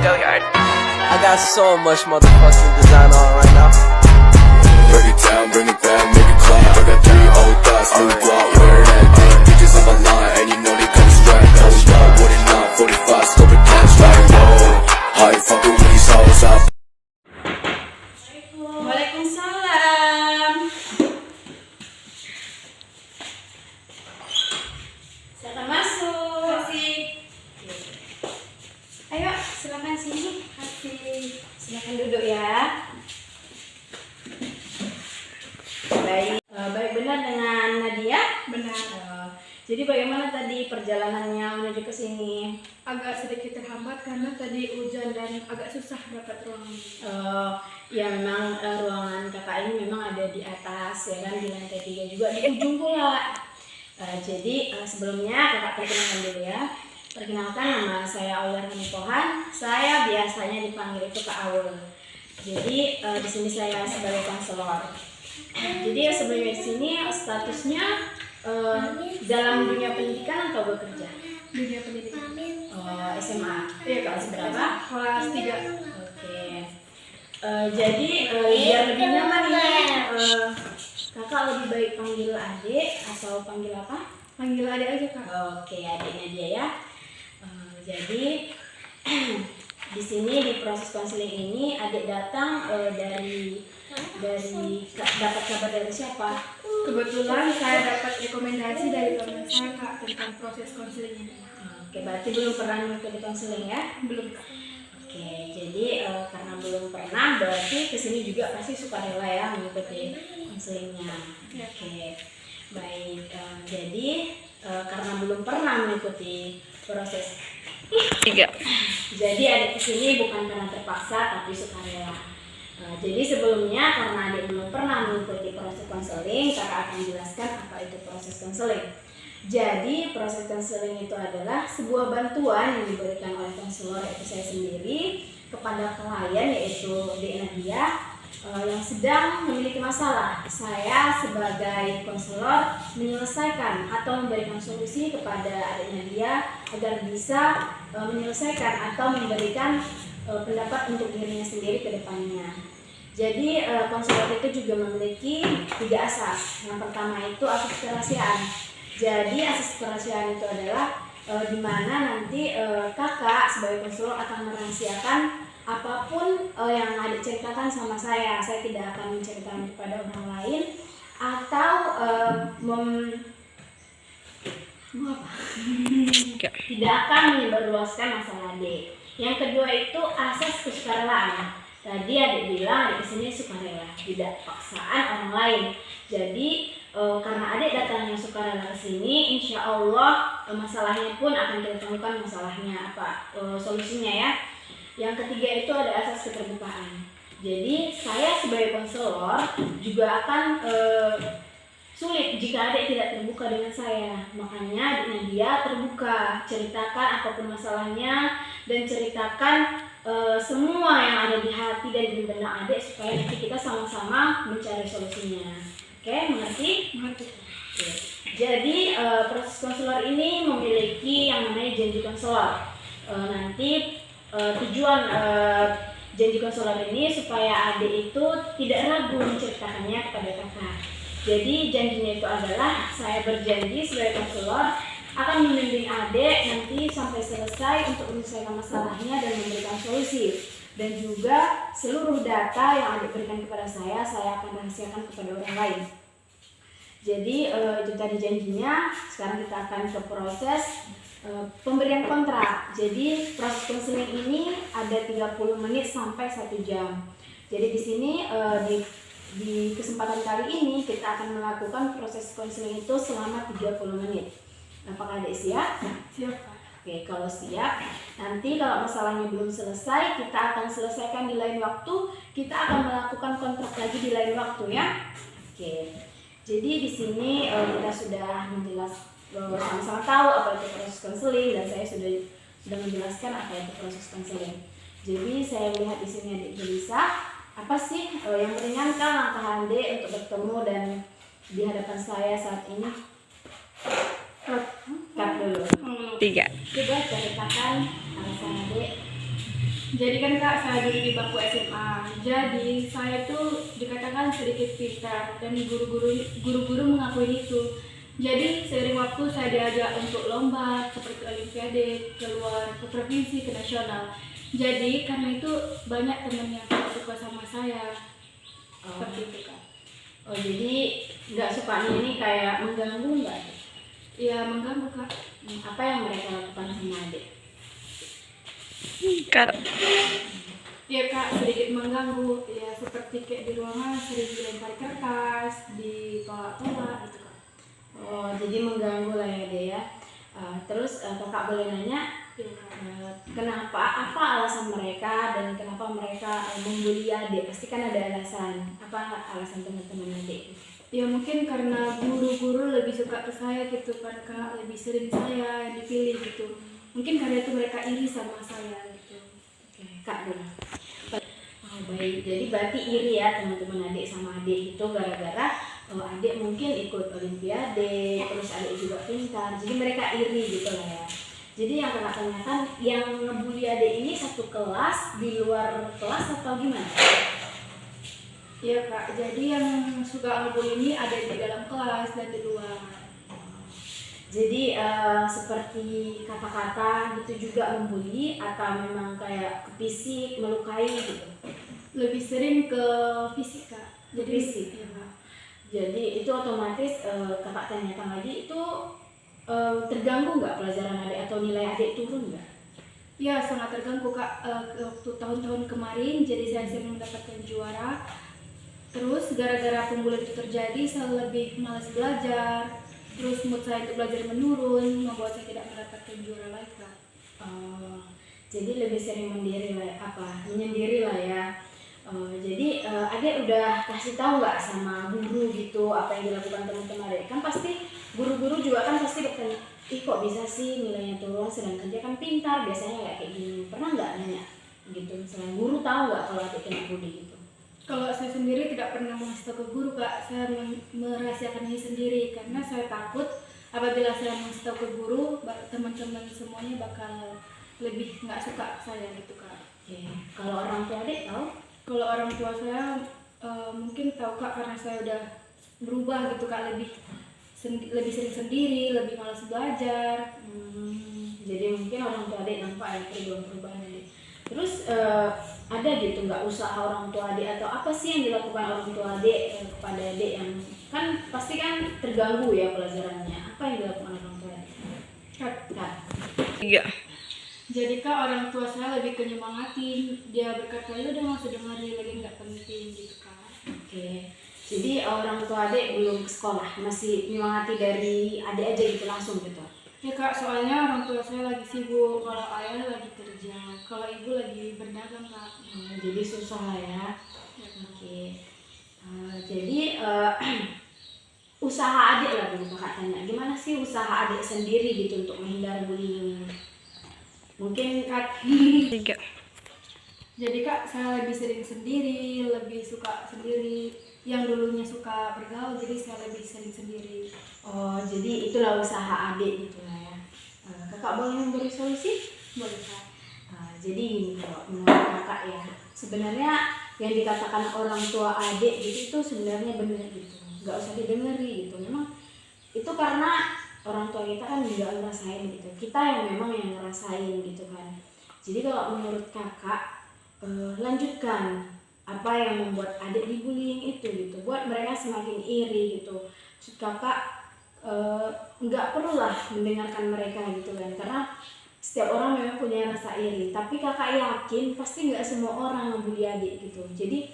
I got so much motherfucking design on right now. Break it down, bring it back, make it clap. I got 3 old thoughts, new block, where that day. Bitches on my line, and you know they come straight. Hold up, what it not, 45, scope it cash like whoa. How you fucking with these hoes up? Waalaikumsalam. Silakan masuk. Ayo, silakan sini. Silakan duduk ya. Baik benar dengan Nadia? Benar. Jadi bagaimana tadi perjalanannya menuju ke sini? Agak sedikit terhambat karena tadi hujan dan agak susah dapat ruangan. Ya memang ruangan kakak ini memang ada di atas ya kan, di lantai 3 juga di ujung pula. Jadi sebelumnya kakak perkenalkan dulu ya. Perkenalkan, nama saya Aulia Rahmi Pohan. Saya biasanya dipanggil itu Kak Aul. Jadi di sini saya sebagai konselor. Jadi sebelumnya di sini statusnya dalam dunia pendidikan atau bekerja? Dunia pendidikan. SMA. Iya, kelas berapa? Kelas 3. Oke. Jadi biar lebih nyaman nih, kakak lebih baik panggil adik atau panggil apa? Panggil adik aja, Kak. Oke, adiknya dia ya. Jadi di sini di proses konseling ini adik datang dari dapat kabar dari siapa? Kebetulan saya dapat rekomendasi dari teman saya, Kak, tentang proses konseling ini. Oke, berarti belum pernah mengikuti konseling ya? Belum, Kak. Oke, jadi karena belum pernah berarti kesini juga pasti sukarela ya mengikuti konselingnya. Oke, baik. Jadi karena belum pernah mengikuti proses 3. Jadi adik kesini bukan karena terpaksa tapi sukarela. Jadi sebelumnya karena adik belum pernah mengikuti proses konseling, kakak akan jelaskan apa itu proses konseling. Jadi proses konseling itu adalah sebuah bantuan yang diberikan oleh konselor, yaitu saya sendiri, kepada klien yaitu Dek Nadia yang sedang memiliki masalah. Saya sebagai konselor menyelesaikan atau memberikan solusi kepada adik Nadia agar bisa menyelesaikan atau memberikan pendapat untuk dirinya sendiri ke depannya. Jadi konselor itu juga memiliki 3 asas. Yang pertama itu asas kerahasiaan. Jadi asas kerahasiaan itu adalah di mana nanti kakak sebagai konselor akan merahasiakan apapun yang adik ceritakan sama saya. Saya tidak akan menceritakan kepada orang lain atau tidak akan menyebarluaskan masalah adik. Yang kedua itu asas kesukarelaan. Tadi adik bilang adik kesini sukarela, tidak paksaan orang lain. Jadi karena adik datangnya sukarela ke sini, insya Allah masalahnya pun akan kita temukan masalahnya apa, solusinya ya. Yang ketiga itu ada asas keterbukaan. Jadi saya sebagai konselor juga akan sulit jika adik tidak terbuka dengan saya. Makanya adik Nadia terbuka, ceritakan apapun masalahnya dan ceritakan semua yang ada di hati dan di benak adik supaya nanti kita sama-sama mencari solusinya. Oke, mengerti? Mengerti. Oke. Jadi proses konselor ini memiliki yang namanya janji konselor. Nanti tujuan janji konselor ini supaya adik itu tidak ragu menceritakannya kepada kakak. Jadi janjinya itu adalah saya berjanji sebagai konselor akan membimbing adik nanti sampai selesai untuk menyelesaikan masalahnya dan memberikan solusi. Dan juga seluruh data yang adik berikan kepada saya akan rahasiakan kepada orang lain. Jadi itu tadi janjinya. Sekarang kita akan ke proses pemberian kontrak. Jadi proses konseling ini ada 30 menit sampai 1 jam. Jadi di sini di kesempatan kali ini kita akan melakukan proses konseling itu selama 30 menit. Apakah adik siap? Siap, Pak. Oke, kalau siap, nanti kalau masalahnya belum selesai, kita akan selesaikan di lain waktu. Kita akan melakukan kontrak lagi di lain waktu ya. Oke. Jadi di sini kita sudah sama-sama tahu apa itu proses konseling dan saya sudah menjelaskan apa itu proses konseling. Jadi saya lihat di sini adik Jelisa, apa sih yang meringankan langkah adik untuk bertemu dan di hadapan saya saat ini? Cut dulu. 3. Coba ceritakan alasan adik Jadi kan Kak, saya dulu di bangku SMA. Jadi saya tuh dikatakan sedikit pintar dan guru-guru mengakui itu. Jadi seiring waktu saya diajak untuk lomba seperti olimpiade, keluar ke provinsi, ke nasional. Jadi karena itu banyak teman yang suka sama saya. Seperti itu Kak. Oh jadi nggak sukanya ini kayak mengganggu nggak? Ya mengganggu Kak. Apa yang mereka lakukan sama adik? Ya Kak, sedikit mengganggu. Ya seperti kayak di ruangan sering dilempar kertas, ditolak-tolak gitu Kak. Oh jadi mengganggu lah ya Dek ya. Terus kakak boleh nanya Ya, Kak. kenapa, apa alasan mereka dan kenapa mereka membuli adik? Pasti kan ada alasan. Apa alasan teman-teman adik? Ya mungkin karena guru-guru lebih suka ke saya gitu kan Kak, lebih sering saya yang dipilih gitu. Mungkin karena itu mereka iri sama saya gitu. Oke, Kak dulu. Oh, baik, jadi berarti iri ya teman-teman adik sama adik itu gara-gara adik mungkin ikut olimpiade, terus adik juga pintar, jadi mereka iri gitu lah ya. Jadi yang kakak tanyakan, yang ngebully adik ini satu kelas, di luar kelas atau gimana? Iya Kak, jadi yang suka ngebully ini ada di dalam kelas dan di luar. Jadi seperti kata-kata gitu juga membuli atau memang kayak ke fisik, melukai gitu? Lebih sering ke fisik Kak. Jadi Fisik? iya Kak. Jadi itu otomatis kakak tanyakan lagi itu terganggu nggak pelajaran adik atau nilai adik turun nggak? Ya sangat terganggu Kak. Waktu tahun-tahun kemarin jadi saya sering mendapatkan juara. Terus gara-gara pembulian itu terjadi saya lebih malas belajar. Terus mood saya untuk belajar menurun, membuat saya tidak mendapatkan juara lagi Kak. Jadi lebih sering menyendiri lah ya. Jadi adik udah kasih tahu nggak sama guru gitu apa yang dilakukan teman-teman adik? Kan pasti guru-guru juga kan pasti bertanya, ih kok bisa sih nilainya turun sedangkan dia kan pintar, biasanya nggak kayak gini. Pernah nggak nanya gitu? Misalnya guru tahu nggak kalau adik kena bully gitu? Kalau saya sendiri tidak pernah mengasih tahu ke guru Kak, saya merahasiakannya sendiri karena saya takut apabila saya mengasih tahu ke guru, teman-teman semuanya bakal lebih nggak suka saya gitu Kak. Oke. Kalau orang tua adik tahu? Kalau orang tua saya mungkin tahu Kak karena saya udah berubah gitu Kak, lebih sering sendiri, lebih malas belajar. Jadi mungkin orang tua adik nampak ada perubahan adik. Terus ada gitu nggak usaha orang tua adik atau apa sih yang dilakukan orang tua adik kepada adik yang kan pasti kan terganggu ya pelajarannya? Apa yang dilakukan orang tua adik? Kak. Iya. Jadi Kak, orang tua saya lebih kenyemangatin, dia berkata ya udah nggak usah dengerin lagi, nggak penting gitu Kak. Oke. Jadi orang tua adik belum ke sekolah, masih menyemangati dari adik aja gitu langsung gitu? Ya Kak, soalnya orang tua saya lagi sibuk, kalau ayah lagi kerja, kalau ibu lagi berdagang Kak. Jadi susah lah ya. Oke. Jadi usaha adik lah dulu kakak tanya, gimana sih usaha adik sendiri gitu untuk menghindari bullying? Mungkin Kak. 3. Jadi Kak, saya lebih sering sendiri, lebih suka sendiri. Yang dulunya suka bergaul, jadi saya lebih sering sendiri. Oh, jadi itulah usaha adik gitu lah ya. Kakak boleh memberi solusi? Boleh Kak. Jadi gini kalau menurut kakak ya, sebenarnya yang dikatakan orang tua adik gitu itu sebenarnya benar gitu, nggak usah didengeri gitu. Memang itu karena orang tua kita kan juga ngerasain gitu, kita yang memang yang ngerasain gitu kan. Jadi kalau menurut kakak lanjutkan apa yang membuat adik dibullying itu gitu, buat mereka semakin iri gitu. Maksud kakak nggak perlulah mendengarkan mereka gitu kan, karena setiap orang memang punya rasa iri, tapi kakak yakin pasti nggak semua orang ngebully adik gitu. Jadi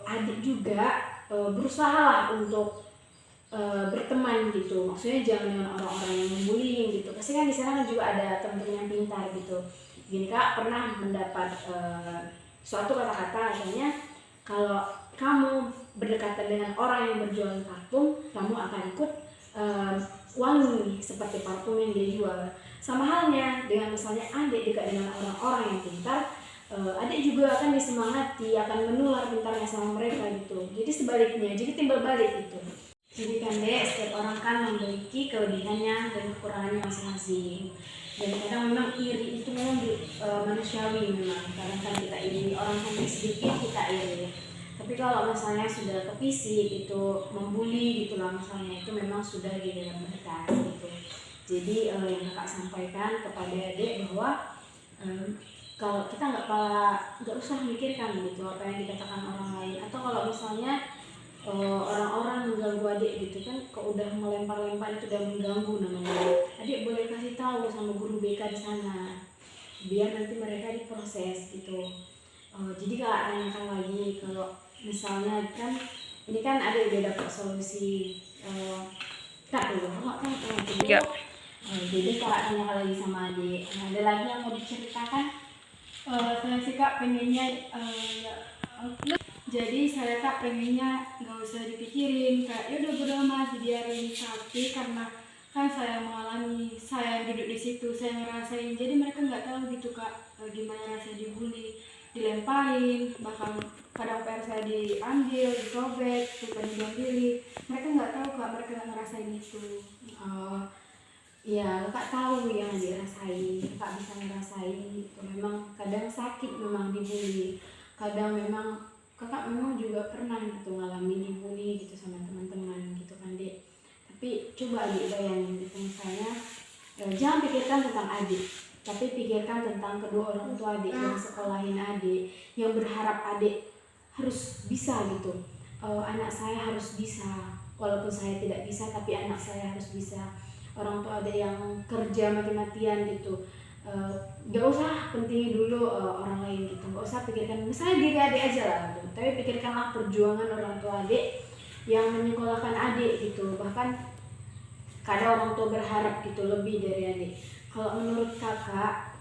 adik juga berusaha lah untuk berteman gitu, maksudnya jangan dengan orang-orang yang membullying gitu. Pasti kan di sana juga ada teman-teman yang pintar gitu. Gini Kak pernah mendapat suatu kata-kata katanya, kalau kamu berdekatan dengan orang yang berjualan parfum, kamu akan ikut wangi seperti parfum yang dia jual. Sama halnya dengan misalnya adik dekat dengan orang-orang yang pintar, adik juga akan disemangati, akan menular pintarnya sama mereka gitu. Jadi sebaliknya, jadi timbal balik gitu. Jadi kan Dek, setiap orang kan memiliki kelebihannya dan kekurangannya masing-masing. Dan kadang memang iri itu memang manusiawi memang, kadang kan kita iri, orang sampai sedikit kita iri. Tapi kalau misalnya sudah ke fisik itu membuli gitu lah misalnya, itu memang sudah di dalam batas gitu. Jadi yang kakak sampaikan kepada adik bahwa kalau kita nggak usah mikirkan gitu apa yang dikatakan orang lain, atau kalau misalnya orang-orang mengganggu adik gitu kan, kok udah melempar-lempar itu udah mengganggu namanya. Adik boleh kasih tahu sama guru BK di sana, biar nanti mereka diproses gitu. Jadi kakak tanyakan lagi, kalau misalnya kan ini kan ada udah dapat solusi kak dulu nggak kan jadi kakak tanyakan lagi sama adik, ada lagi yang mau diceritakan? Saya sih kak pengennya jadi saya kak pengennya nggak usah dipikirin, kayak ya udah bodo amat dibiarin. Tapi karena kan saya mengalami, saya duduk di situ, saya ngerasain, jadi mereka nggak tahu gitu kak gimana rasanya dibully, dilemparin, bahkan kadang PR saya diambil, disobek, bukan dibuang diri. Mereka nggak tahu kak, mereka nggak ngerasain itu. Ya kakak tahu yang dirasain, kakak bisa ngerasain gitu. Memang kadang sakit memang dibully, kadang memang kakak memang juga pernah gitu ngalamin dibully gitu sama teman-teman gitu kan Dek. Tapi coba adik bayangin gitu misalnya, jangan pikirkan tentang adik, tapi pikirkan tentang kedua orang tua adik yang sekolahin adik, yang berharap adik harus bisa gitu. Anak saya harus bisa, walaupun saya tidak bisa tapi anak saya harus bisa. Orang tua adik yang kerja mati-matian gitu, gak usah pentingin dulu orang lain gitu, gak usah pikirkan misalnya diri adik aja lah gitu. Tapi pikirkanlah perjuangan orang tua adik yang menyekolahkan adik gitu. Bahkan kadang orang tua berharap gitu lebih dari adik. Kalau menurut kakak,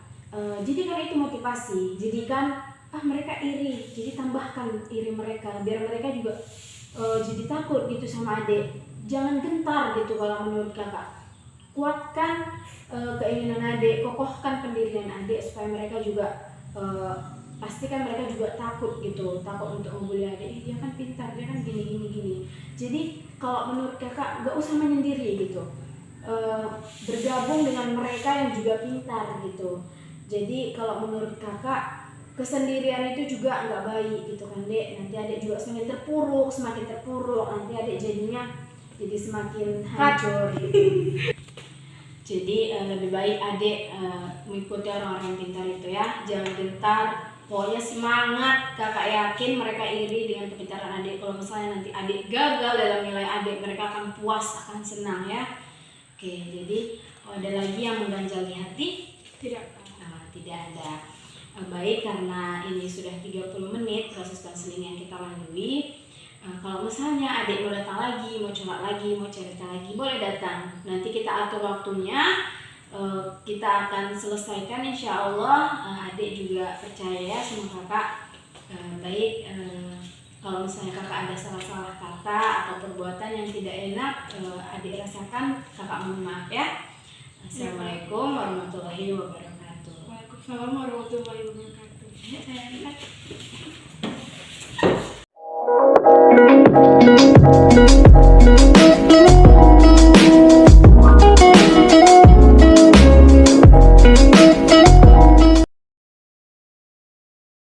jadikan itu motivasi, jadikan mereka iri, jadi tambahkan iri mereka biar mereka juga jadi takut gitu sama adik. Jangan gentar gitu kalau menurut kakak. Kuatkan keinginan adik, kokohkan pendirian adik supaya mereka juga pastikan mereka juga takut gitu, takut untuk membuli adik. Dia kan pintar, dia kan gini. Jadi kalau menurut kakak gak usah menyendiri gitu, bergabung dengan mereka yang juga pintar gitu. Jadi kalau menurut kakak kesendirian itu juga nggak baik gitu kan Dek. Nanti adik juga semakin terpuruk, nanti adik jadinya jadi semakin hancur gitu. Jadi lebih baik adik mengikuti orang-orang pintar itu ya, jangan gentar, pokoknya semangat. Kakak yakin mereka iri dengan kepintaran adik. Kalau misalnya nanti adik gagal dalam nilai adik, mereka akan puas, akan senang ya. Oke, jadi ada lagi yang mengganjal di hati? Tidak. Tidak ada. Baik, karena ini sudah 30 menit proses konseling yang kita lalui. Kalau misalnya adik mau datang lagi, mau curhat lagi, mau cerita lagi, boleh datang. Nanti kita atur waktunya, kita akan selesaikan insya Allah. Adik juga percaya ya sama kakak. Baik, kalau misalnya kakak ada salah-salah kata atau perbuatan yang tidak enak, adik rasakan, kakak mohon maaf ya. Assalamualaikum warahmatullahi wabarakatuh. Waalaikumsalam warahmatullahi wabarakatuh. Ya, saya angkat.